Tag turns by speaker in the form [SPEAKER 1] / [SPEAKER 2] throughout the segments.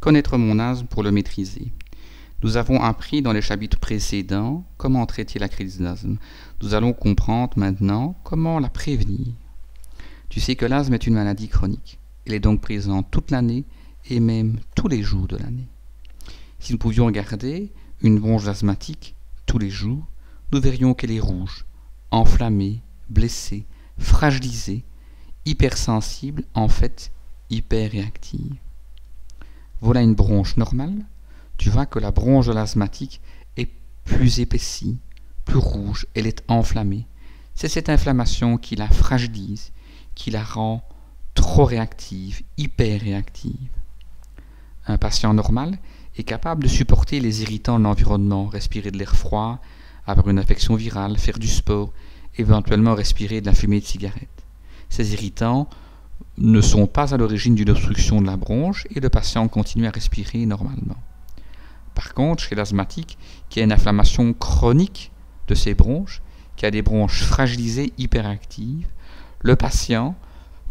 [SPEAKER 1] Connaître mon asthme pour le maîtriser. Nous avons appris dans les chapitres précédents comment traiter la crise d'asthme. Nous allons comprendre maintenant comment la prévenir. Tu sais que l'asthme est une maladie chronique. Elle est donc présente toute l'année et même tous les jours de l'année. Si nous pouvions regarder une bronche asthmatique tous les jours, nous verrions qu'elle est rouge, enflammée, blessée, fragilisée, hypersensible, en fait hyperréactive. Voilà une bronche normale. Tu vois que la bronche de l'asthmatique est plus épaissie, plus rouge, elle est enflammée. C'est cette inflammation qui la fragilise, qui la rend trop réactive, hyperréactive. Un patient normal est capable de supporter les irritants de l'environnement, respirer de l'air froid, avoir une infection virale, faire du sport, éventuellement respirer de la fumée de cigarette. Ces irritants ne sont pas à l'origine d'une obstruction de la bronche et le patient continue à respirer normalement. Par contre, chez l'asthmatique, qui a une inflammation chronique de ses bronches, qui a des bronches fragilisées, hyperactives, le patient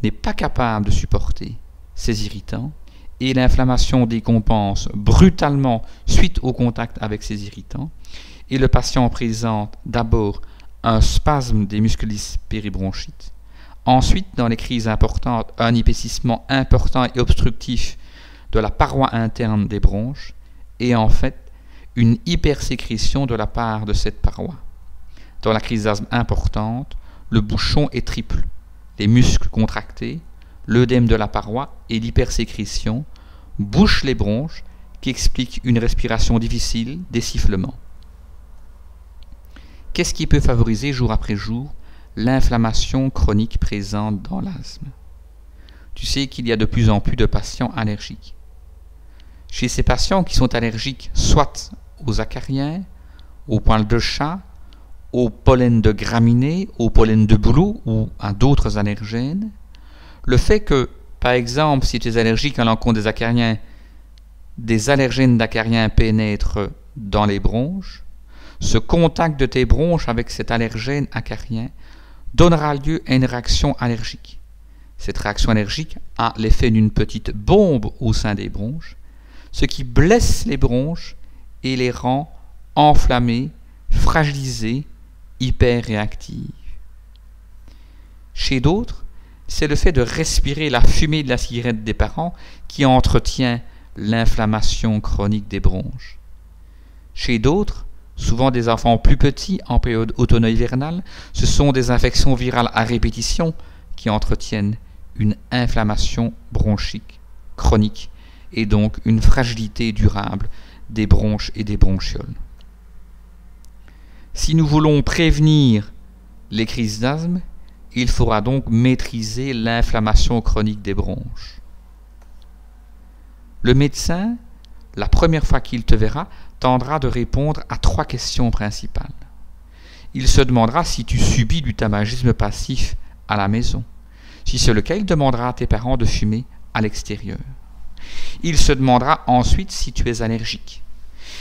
[SPEAKER 1] n'est pas capable de supporter ces irritants et l'inflammation décompense brutalement suite au contact avec ces irritants et le patient présente d'abord un spasme des musculis péribronchiques, ensuite dans les crises importantes un épaississement important et obstructif de la paroi interne des bronches et en fait une hypersécrétion de la part de cette paroi. Dans la crise d'asthme importante, le bouchon est triple. Les muscles contractés, l'œdème de la paroi et l'hypersécrétion bouchent les bronches qui expliquent une respiration difficile, des sifflements. Qu'est-ce qui peut favoriser jour après jour l'inflammation chronique présente dans l'asthme? Tu sais qu'il y a de plus en plus de patients allergiques. Chez ces patients qui sont allergiques soit aux acariens, aux poils de chat, au pollen de graminées, au pollen de bouleau ou à d'autres allergènes, le fait que, par exemple, si tu es allergique à l'encontre des acariens, des allergènes d'acariens pénètrent dans les bronches, ce contact de tes bronches avec cet allergène acarien donnera lieu à une réaction allergique. Cette réaction allergique a l'effet d'une petite bombe au sein des bronches, ce qui blesse les bronches et les rend enflammées, fragilisées, hyperréactives. Chez d'autres, c'est le fait de respirer la fumée de la cigarette des parents qui entretient l'inflammation chronique des bronches. Chez d'autres, souvent des enfants plus petits en période automno-hivernale, ce sont des infections virales à répétition qui entretiennent une inflammation bronchique chronique et donc une fragilité durable des bronches et des bronchioles. Si nous voulons prévenir les crises d'asthme, il faudra donc maîtriser l'inflammation chronique des bronches. Le médecin, la première fois qu'il te verra, tendra de répondre à 3 questions principales. Il se demandera si tu subis du tabagisme passif à la maison. Si c'est le cas, il demandera à tes parents de fumer à l'extérieur. Il se demandera ensuite si tu es allergique.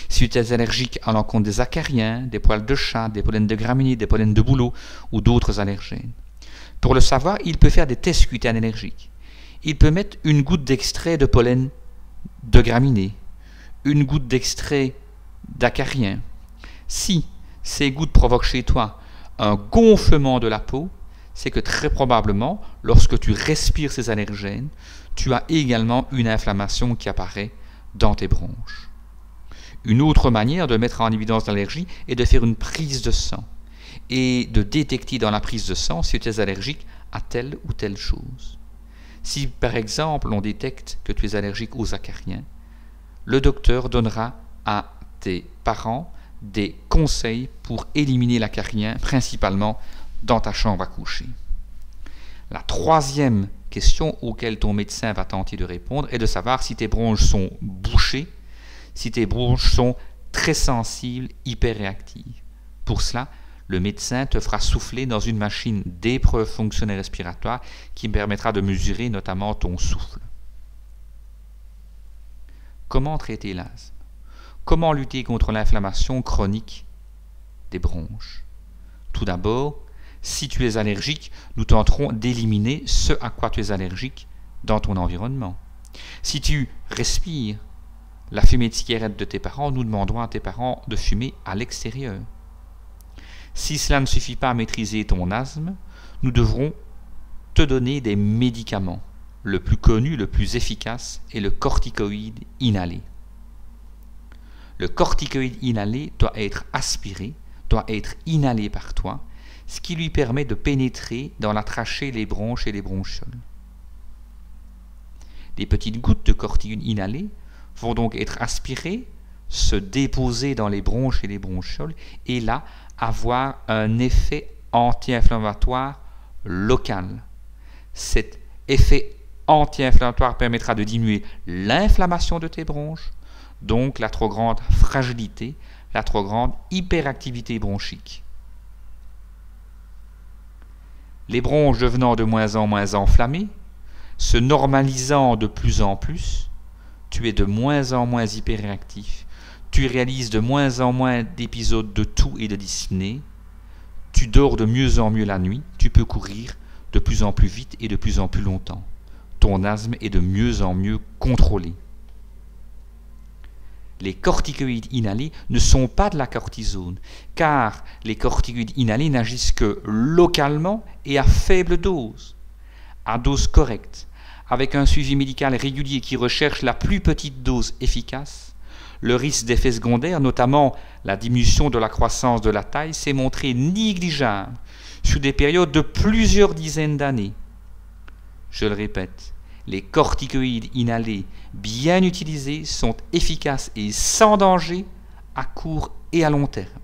[SPEAKER 1] Si tu es allergique à l'encontre des acariens, des poils de chat, des pollens de graminées, des pollens de bouleau ou d'autres allergènes. Pour le savoir, il peut faire des tests cutanés allergiques. Il peut mettre une goutte d'extrait de pollen de graminées, une goutte d'extrait d'acarien. Si ces gouttes provoquent chez toi un gonflement de la peau, c'est que très probablement, lorsque tu respires ces allergènes, tu as également une inflammation qui apparaît dans tes bronches. Une autre manière de mettre en évidence l'allergie est de faire une prise de sang et de détecter dans la prise de sang si tu es allergique à telle ou telle chose. Si par exemple on détecte que tu es allergique aux acariens, le docteur donnera à tes parents des conseils pour éliminer l'acarien, principalement dans ta chambre à coucher. La troisième question auquel ton médecin va tenter de répondre est de savoir si tes bronches sont bouchées, si tes bronches sont très sensibles, hyperréactives. Pour cela, le médecin te fera souffler dans une machine d'épreuve fonctionnelle respiratoire qui permettra de mesurer notamment ton souffle. Comment traiter l'asthme? Comment lutter contre l'inflammation chronique des bronches? Tout d'abord, si tu es allergique, nous tenterons d'éliminer ce à quoi tu es allergique dans ton environnement. Si tu respires la fumée de cigarette de tes parents, nous demandons à tes parents de fumer à l'extérieur. Si cela ne suffit pas à maîtriser ton asthme, nous devrons te donner des médicaments. Le plus connu, le plus efficace est le corticoïde inhalé. Le corticoïde inhalé doit être aspiré, doit être inhalé par toi, ce qui lui permet de pénétrer dans la trachée, les bronches et les bronchioles. Des petites gouttes de corticoïde inhalé vont donc être aspirées, se déposer dans les bronches et les bronchioles, et là, avoir un effet anti-inflammatoire local. Cet effet anti-inflammatoire permettra de diminuer l'inflammation de tes bronches, donc la trop grande fragilité, la trop grande hyperactivité bronchique. Les bronches devenant de moins en moins enflammées, se normalisant de plus en plus, tu es de moins en moins hyperactif, tu réalises de moins en moins d'épisodes de toux et de dyspnée, tu dors de mieux en mieux la nuit, tu peux courir de plus en plus vite et de plus en plus longtemps. Ton asthme est de mieux en mieux contrôlé. Les corticoïdes inhalés ne sont pas de la cortisone, car les corticoïdes inhalés n'agissent que localement et à faible dose, à dose correcte, avec un suivi médical régulier qui recherche la plus petite dose efficace. Le risque d'effets secondaires, notamment la diminution de la croissance de la taille, s'est montré négligeable sur des périodes de plusieurs dizaines d'années. Je le répète, les corticoïdes inhalés bien utilisés sont efficaces et sans danger à court et à long terme.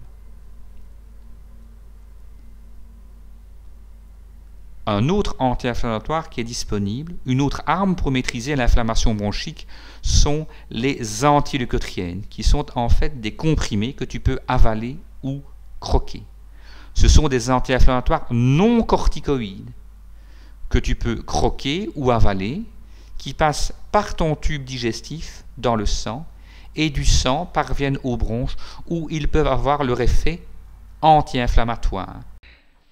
[SPEAKER 1] Un autre anti-inflammatoire qui est disponible, une autre arme pour maîtriser l'inflammation bronchique, sont les antileucotriènes, qui sont en fait des comprimés que tu peux avaler ou croquer. Ce sont des anti-inflammatoires non corticoïdes que tu peux croquer ou avaler, qui passent par ton tube digestif dans le sang, et du sang parviennent aux bronches où ils peuvent avoir leur effet anti-inflammatoire.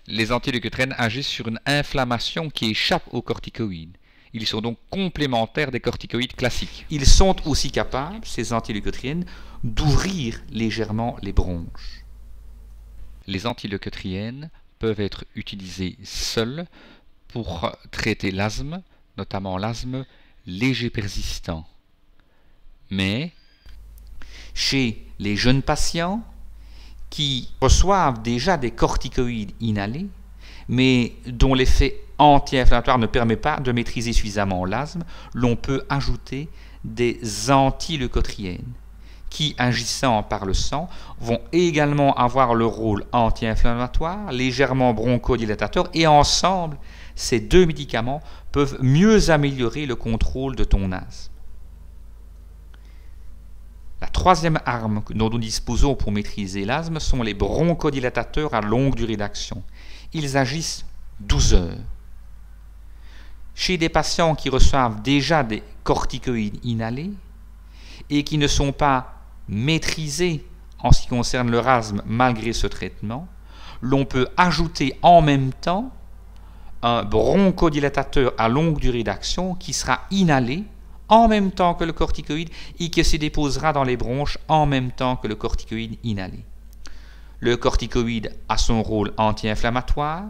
[SPEAKER 1] Les antileucotriènes agissent sur une inflammation qui échappe aux corticoïdes. Ils sont donc complémentaires des corticoïdes classiques. Ils sont aussi capables, ces antileucotriènes, d'ouvrir légèrement les bronches. Les antileucotriènes peuvent être utilisés seuls pour traiter l'asthme, notamment l'asthme léger persistant. Mais chez les jeunes patients qui reçoivent déjà des corticoïdes inhalés, mais dont l'effet anti-inflammatoire ne permet pas de maîtriser suffisamment l'asthme, l'on peut ajouter des antileucotriènes qui, agissant par le sang, vont également avoir le rôle anti-inflammatoire, légèrement bronchodilatateur, et ensemble, ces deux médicaments peuvent mieux améliorer le contrôle de ton asthme. La troisième arme dont nous disposons pour maîtriser l'asthme sont les bronchodilatateurs à longue durée d'action. Ils agissent 12 heures. Chez des patients qui reçoivent déjà des corticoïdes inhalés et qui ne sont pas maîtrisés en ce qui concerne leur asthme malgré ce traitement, l'on peut ajouter en même temps un bronchodilatateur à longue durée d'action qui sera inhalé en même temps que le corticoïde et qui se déposera dans les bronches en même temps que le corticoïde inhalé. Le corticoïde a son rôle anti-inflammatoire.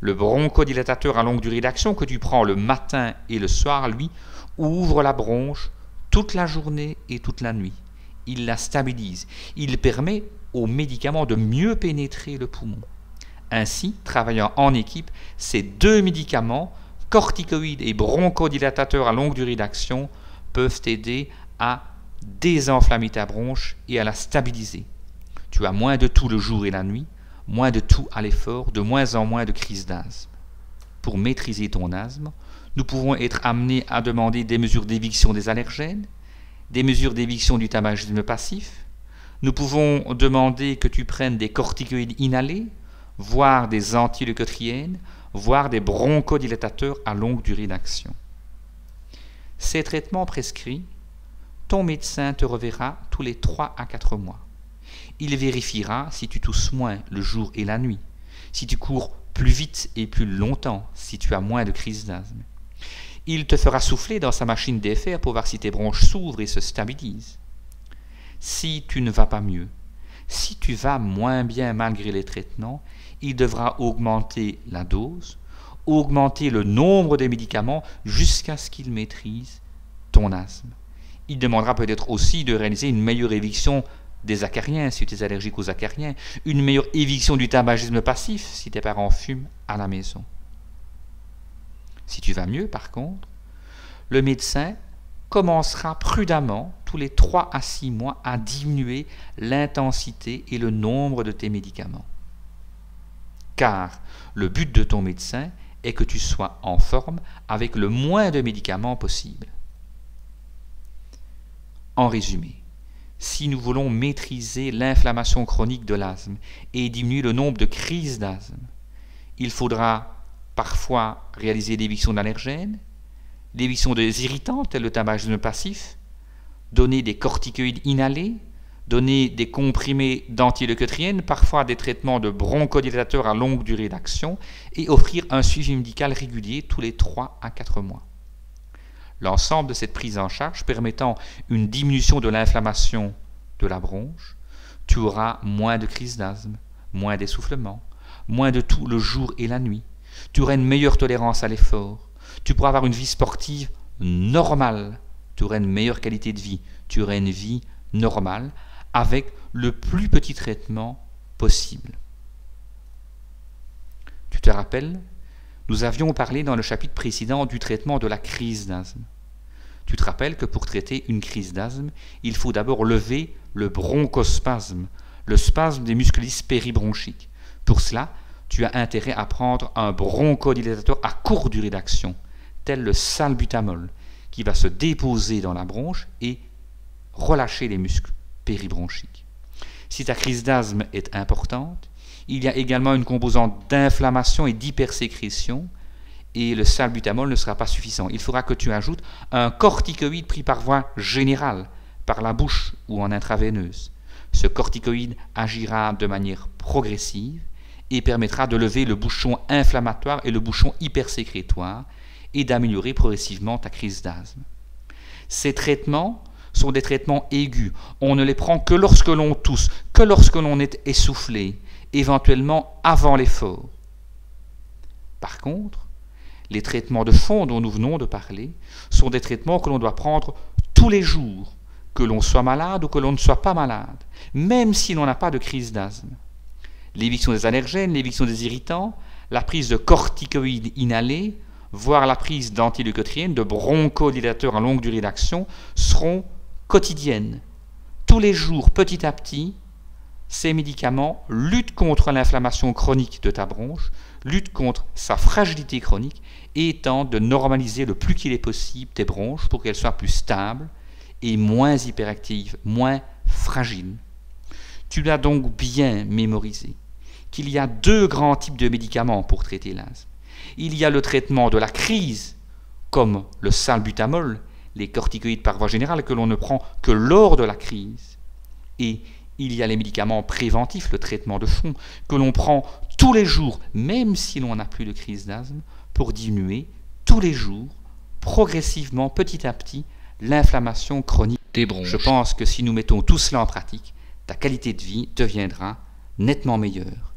[SPEAKER 1] Le bronchodilatateur à longue durée d'action que tu prends le matin et le soir, lui, ouvre la bronche toute la journée et toute la nuit. Il la stabilise. Il permet aux médicaments de mieux pénétrer le poumon. Ainsi, travaillant en équipe, ces deux médicaments, corticoïdes et bronchodilatateurs à longue durée d'action, peuvent t'aider à désenflammer ta bronche et à la stabiliser. Tu as moins de toux le jour et la nuit, moins de toux à l'effort, de moins en moins de crises d'asthme. Pour maîtriser ton asthme, nous pouvons être amenés à demander des mesures d'éviction des allergènes, des mesures d'éviction du tabagisme passif. Nous pouvons demander que tu prennes des corticoïdes inhalés, voire des antileucotriènes, voire des bronchodilatateurs à longue durée d'action. Ces traitements prescrits, ton médecin te reverra tous les 3 à 4 mois. Il vérifiera si tu tousses moins le jour et la nuit, si tu cours plus vite et plus longtemps, si tu as moins de crises d'asthme. Il te fera souffler dans sa machine d'FR pour voir si tes bronches s'ouvrent et se stabilisent. si tu ne vas pas mieux. Si tu vas moins bien malgré les traitements, il devra augmenter la dose, augmenter le nombre de médicaments jusqu'à ce qu'il maîtrise ton asthme. Il demandera peut-être aussi de réaliser une meilleure éviction des acariens si tu es allergique aux acariens, une meilleure éviction du tabagisme passif si tes parents fument à la maison. Si tu vas mieux par contre, le médecin commencera prudemment tous les 3 à 6 mois à diminuer l'intensité et le nombre de tes médicaments. Car le but de ton médecin est que tu sois en forme avec le moins de médicaments possible. En résumé, si nous voulons maîtriser l'inflammation chronique de l'asthme et diminuer le nombre de crises d'asthme, il faudra parfois réaliser l'éviction d'allergènes, l'éviction des irritants tels le tabagisme passif, donner des corticoïdes inhalés, donner des comprimés d'antileucotriènes, parfois des traitements de bronchodilatateurs à longue durée d'action et offrir un suivi médical régulier tous les 3 à 4 mois. L'ensemble de cette prise en charge permettant une diminution de l'inflammation de la bronche, tu auras moins de crises d'asthme, moins d'essoufflement, moins de tout le jour et la nuit. Tu auras une meilleure tolérance à l'effort. Tu pourras avoir une vie sportive normale. Tu auras une meilleure qualité de vie. Tu auras une vie normale avec le plus petit traitement possible. Tu te rappelles, nous avions parlé dans le chapitre précédent du traitement de la crise d'asthme. Tu te rappelles que pour traiter une crise d'asthme, il faut d'abord lever le bronchospasme, le spasme des muscles péribronchiques. Pour cela, tu as intérêt à prendre un bronchodilatateur à courte durée d'action, tel le salbutamol, qui va se déposer dans la bronche et relâcher les muscles péribronchiques. Si ta crise d'asthme est importante, il y a également une composante d'inflammation et d'hypersécrétion, et le salbutamol ne sera pas suffisant. Il faudra que tu ajoutes un corticoïde pris par voie générale, par la bouche ou en intraveineuse. Ce corticoïde agira de manière progressive et permettra de lever le bouchon inflammatoire et le bouchon hypersécrétoire et d'améliorer progressivement ta crise d'asthme. Ces traitements sont des traitements aigus. On ne les prend que lorsque l'on tousse, que lorsque l'on est essoufflé, éventuellement avant l'effort. Par contre, les traitements de fond dont nous venons de parler sont des traitements que l'on doit prendre tous les jours, que l'on soit malade ou que l'on ne soit pas malade, même si l'on n'a pas de crise d'asthme. L'éviction des allergènes, l'éviction des irritants, la prise de corticoïdes inhalés, voire la prise d'antileucotriènes, de bronchodilatateurs à longue durée d'action, seront quotidiennes. Tous les jours, petit à petit, ces médicaments luttent contre l'inflammation chronique de ta bronche, luttent contre sa fragilité chronique et tentent de normaliser le plus qu'il est possible tes bronches pour qu'elles soient plus stables et moins hyperactives, moins fragiles. Tu l'as donc bien mémorisé qu'il y a 2 grands types de médicaments pour traiter l'asthme. Il y a le traitement de la crise, comme le salbutamol, les corticoïdes par voie générale que l'on ne prend que lors de la crise. Et il y a les médicaments préventifs, le traitement de fond, que l'on prend tous les jours, même si l'on n'a plus de crise d'asthme, pour diminuer tous les jours, progressivement, petit à petit, l'inflammation chronique des bronches. Je pense que si nous mettons tout cela en pratique, ta qualité de vie deviendra nettement meilleure.